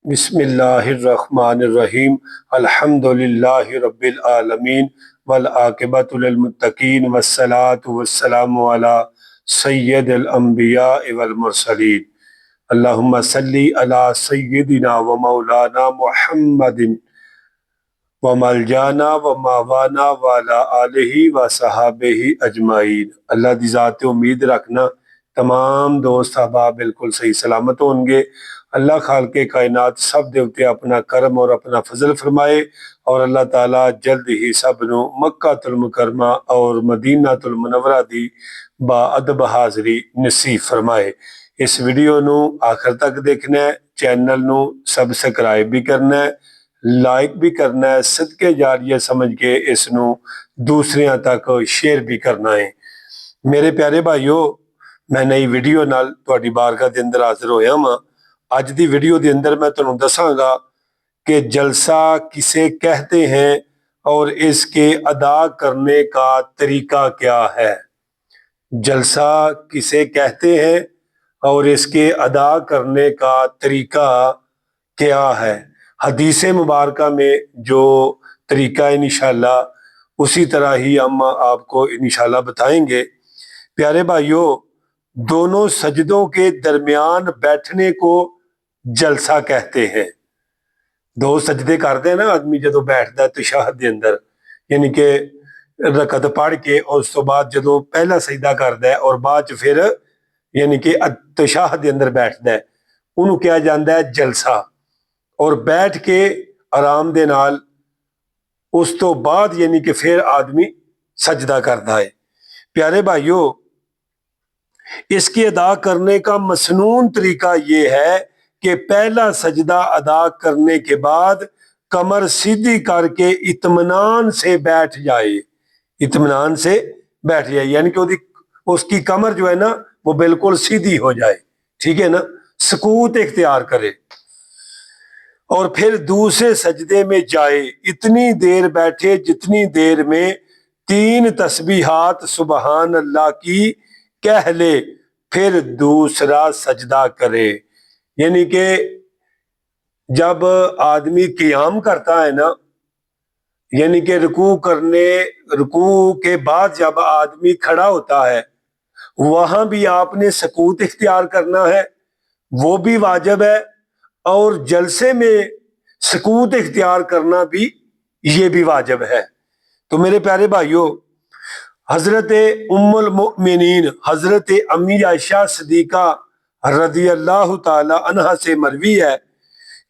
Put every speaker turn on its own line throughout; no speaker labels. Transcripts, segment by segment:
بسم اللہ الرحمن الرحیم الحمد للہ رب العالمین والعاقبۃ للمتقین والصلاة والسلام علی سید الانبیاء والمرسلین اللہم صلی علی سیدنا و مولانا محمد و ملجانا و ماوانا وعلی آلہ و صحابہ اجمعین۔ اللہ دی ذات امید رکھنا تمام دوست احباب بالکل صحیح سلامت ہوں گے۔ اللہ خالق کائنات سب دیوتے اپنا کرم اور اپنا فضل فرمائے، اور اللہ تعالیٰ جلد ہی سب نو مکہ المکرمہ اور مدینہ المنورہ دی با ادب حاضری نصیب فرمائے۔ اس ویڈیو نو آخر تک دیکھنا ہے، چینل نو سبسکرائب بھی کرنا ہے، لائک بھی کرنا ہے، صدقے جاریہ سمجھ کے اس نو دوسریاں تک شیئر بھی کرنا ہے۔ میرے پیارے بھائیو، میں نئی ویڈیو نال تہاڈی بارگاہ دے اندر حاضر ہویا ہاں۔ اج دی ویڈیو دے اندر میں تانوں دساں گا کہ جلسہ کسے کہتے ہیں اور اس کے ادا کرنے کا طریقہ کیا ہے۔ جلسہ کسے کہتے ہیں اور اس کے ادا کرنے کا طریقہ کیا ہے۔ حدیث مبارکہ میں جو طریقہ ہے انشاءاللہ اسی طرح ہی ہم آپ کو انشاءاللہ بتائیں گے۔ پیارے بھائیوں، دونوں سجدوں کے درمیان بیٹھنے کو جلسہ کہتے ہیں۔ دو سجدے کرتے ہیں نا آدمی جدو بیٹھتا ہے تشہد دے اندر، یعنی کہ رکعت پڑھ کے اور اس تو بعد جدو پہلا سجدہ کرتا ہے اور بعد پھر یعنی کہ تشہد دے اندر بیٹھتا ہے، انہوں کیا جاندہ ہے جلسہ۔ اور بیٹھ کے آرام دے نال اس تو بعد یعنی کہ پھر آدمی سجدہ کرتا ہے۔ پیارے بھائیوں، اس کے ادا کرنے کا مسنون طریقہ یہ ہے کہ پہلا سجدہ ادا کرنے کے بعد کمر سیدھی کر کے اطمینان سے بیٹھ جائے، اطمینان سے بیٹھ جائے، یعنی کہ اس کی کمر جو ہے نا وہ بالکل سیدھی ہو جائے، ٹھیک ہے نا، سکوت اختیار کرے، اور پھر دوسرے سجدے میں جائے، اتنی دیر بیٹھے جتنی دیر میں 3 تسبیحات سبحان اللہ کی کہہ لے، پھر دوسرا سجدہ کرے۔ یعنی کہ جب آدمی قیام کرتا ہے نا، یعنی کہ رکوع کے بعد جب آدمی کھڑا ہوتا ہے وہاں بھی آپ نے سکوت اختیار کرنا ہے، وہ بھی واجب ہے، اور جلسے میں سکوت اختیار کرنا بھی یہ بھی واجب ہے۔ تو میرے پیارے بھائیوں، حضرت ام المؤمنین حضرت امی عائشہ صدیقہ رضی اللہ تعالی عنہ سے مروی ہے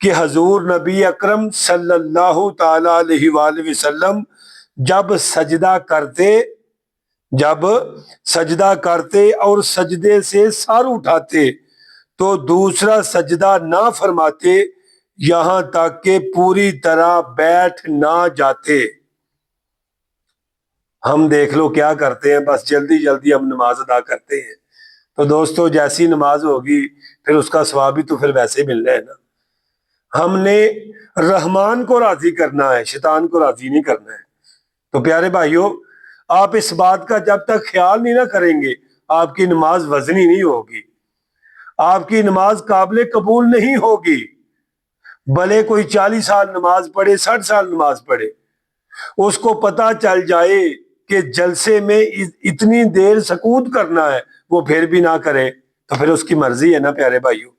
کہ حضور نبی اکرم صلی اللہ تعالی علیہ وآلہ وسلم جب سجدہ کرتے اور سجدے سے سر اٹھاتے تو دوسرا سجدہ نہ فرماتے یہاں تک کہ پوری طرح بیٹھ نہ جاتے۔ ہم دیکھ لو کیا کرتے ہیں، بس جلدی جلدی ہم نماز ادا کرتے ہیں۔ تو دوستو، جیسی نماز ہوگی پھر اس کا ثواب بھی تو پھر ویسے ملنا ہے نا۔ ہم نے رحمان کو راضی کرنا ہے، شیطان کو راضی نہیں کرنا ہے۔ تو پیارے بھائیوں، آپ اس بات کا جب تک خیال نہیں نہ کریں گے آپ کی نماز وزنی نہیں ہوگی، آپ کی نماز قابل قبول نہیں ہوگی۔ بھلے کوئی 40 سال نماز پڑھے، 60 سال نماز پڑھے، اس کو پتہ چل جائے کہ جلسے میں اتنی دیر سکوت کرنا ہے، وہ پھر بھی نہ کرے تو پھر اس کی مرضی ہے نا پیارے بھائیوں۔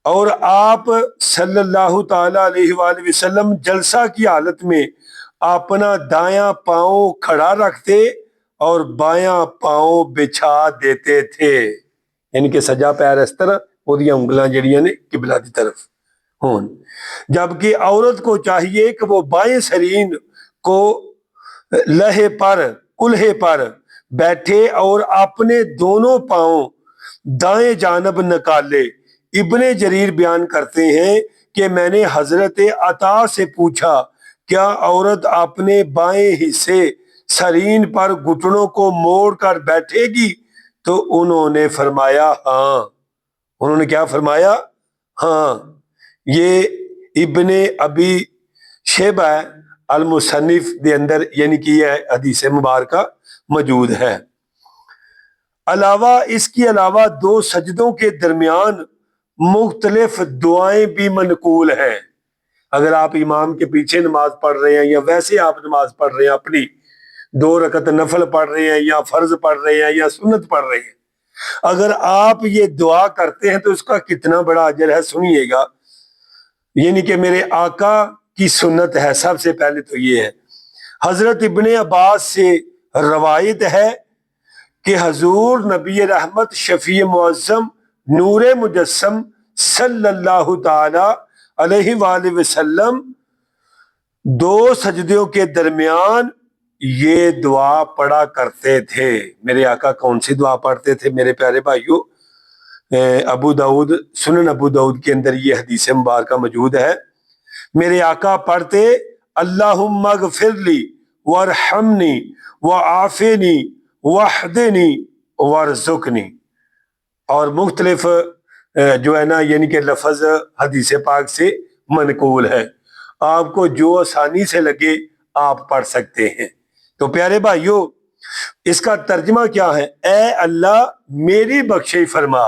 اور آپ صلی اللہ تعالی علیہ وآلہ وسلم جلسہ کی حالت میں اپنا دایاں پاؤں کھڑا رکھتے اور بایاں پاؤں بچھا دیتے تھے، یعنی کہ سجا پیر اس طرح وہ دیا انگلاں جڑیاں نے قبلہ دی طرف ہون۔ جبکہ عورت کو چاہیے کہ وہ بائیں سرین کو کلہے پر بیٹھے اور اپنے دونوں پاؤں دائیں جانب نکالے۔ ابن جریر بیان کرتے ہیں کہ میں نے حضرت عطا سے پوچھا کیا عورت اپنے بائیں حصے سرین پر گھٹنوں کو موڑ کر بیٹھے گی؟ تو انہوں نے فرمایا ہاں۔ انہوں نے کیا فرمایا؟ ہاں۔ یہ ابن ابی شیبہ المصنف دے اندر یعنی کہ یہ حدیث مبارکہ موجود ہے۔ اس کے علاوہ 2 سجدوں کے درمیان مختلف دعائیں بھی منقول ہیں۔ اگر آپ امام کے پیچھے نماز پڑھ رہے ہیں یا ویسے آپ نماز پڑھ رہے ہیں، اپنی 2 رکعت نفل پڑھ رہے ہیں یا فرض پڑھ رہے ہیں یا سنت پڑھ رہے ہیں، اگر آپ یہ دعا کرتے ہیں تو اس کا کتنا بڑا اجر ہے، سنیے گا۔ یعنی کہ میرے آقا کی سنت ہے۔ سب سے پہلے تو یہ ہے، حضرت ابن عباس سے روایت ہے کہ حضور نبی رحمت شفیع معظم نور مجسم صلی اللہ تعالی علیہ وآلہ وسلم 2 سجدوں کے درمیان یہ دعا پڑھا کرتے تھے۔ میرے آقا کون سی دعا پڑھتے تھے میرے پیارے بھائیوں؟ ابو داؤد، سنن ابو داؤد کے اندر یہ حدیث مبارکہ موجود ہے۔ میرے آقا پڑھتے اللہم اغفر لی وارحمنی وعافنی واہدنی وارزقنی، اور مختلف جو ہے نا یعنی کہ لفظ حدیث پاک سے منقول ہے۔ آپ کو جو آسانی سے لگے آپ پڑھ سکتے ہیں۔ تو پیارے بھائیوں، اس کا ترجمہ کیا ہے؟ اے اللہ میری بخشش فرما،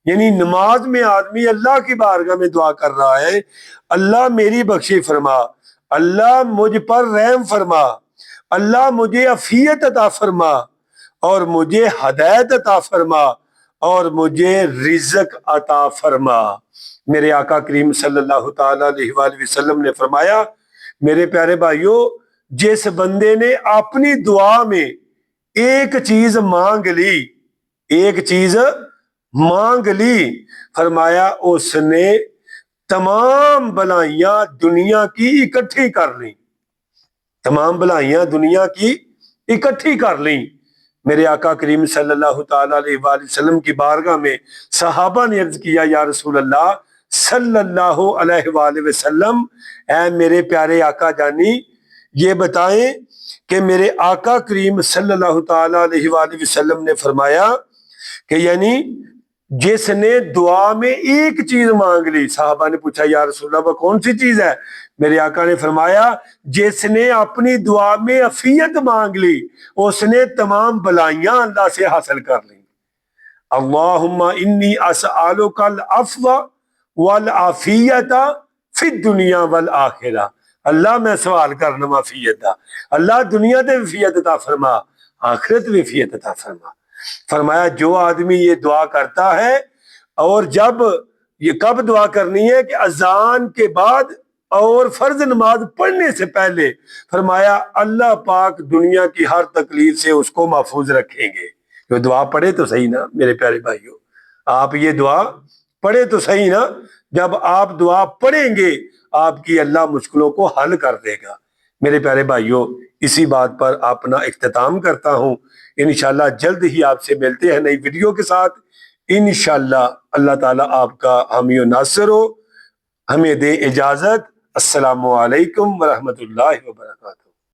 یعنی نماز میں آدمی اللہ کی بارگاہ میں دعا کر رہا ہے، اللہ میری بخشش فرما، اللہ مجھ پر رحم فرما، اللہ مجھے عافیت عطا فرما، اور مجھے ہدایت عطا فرما، اور مجھے رزق عطا فرما۔ میرے آقا کریم صلی اللہ تعالی علیہ وآلہ وسلم نے فرمایا، میرے پیارے بھائیوں، جس بندے نے اپنی دعا میں ایک چیز مانگ لی، ایک چیز مانگ لی، فرمایا اس نے تمام بلائیاں دنیا کی اکٹھی کر لیں، تمام بلائیاں دنیا کی اکٹھی کر لیں۔ میرے آقا کریم صلی اللہ تعالی علیہ وآلہ وسلم کی بارگاہ میں صحابہ نے عرض کیا، یا رسول اللہ صلی اللہ علیہ وآلہ وسلم، اے میرے پیارے آقا جانی، یہ بتائیں کہ میرے آقا کریم صلی اللہ تعالی علیہ وآلہ وسلم نے فرمایا کہ یعنی جس نے دعا میں ایک چیز مانگ لی، صحابہ نے پوچھا یا رسول اللہ وہ کون سی چیز ہے؟ میرے آقا نے فرمایا جس نے اپنی دعا میں عافیت مانگ لی، اس نے تمام بلائیاں اللہ سے حاصل کر لی۔ اللہم انی اسألک العفو والعافیت فی الدنیا والآخرہ، اللہ میں سوال کرنا معافیت دا، اللہ دنیا دے عافیت عطا فرما، آخرت بھی عافیت عطا فرما۔ فرمایا جو آدمی یہ دعا کرتا ہے، اور جب یہ کب دعا کرنی ہے کہ اذان کے بعد اور فرض نماز پڑھنے سے پہلے، فرمایا اللہ پاک دنیا کی ہر تکلیف سے اس کو محفوظ رکھیں گے۔ جو دعا پڑھے تو صحیح نا میرے پیارے بھائیوں، آپ یہ دعا پڑھے تو صحیح نا، جب آپ دعا پڑھیں گے آپ کی اللہ مشکلوں کو حل کر دے گا۔ میرے پیارے بھائیوں، اسی بات پر اپنا اختتام کرتا ہوں۔ انشاءاللہ جلد ہی آپ سے ملتے ہیں نئی ویڈیو کے ساتھ۔ انشاءاللہ اللہ تعالیٰ آپ کا حامی و ناصر ہو۔ ہمیں دے اجازت۔ السلام علیکم ورحمۃ اللہ وبرکاتہ۔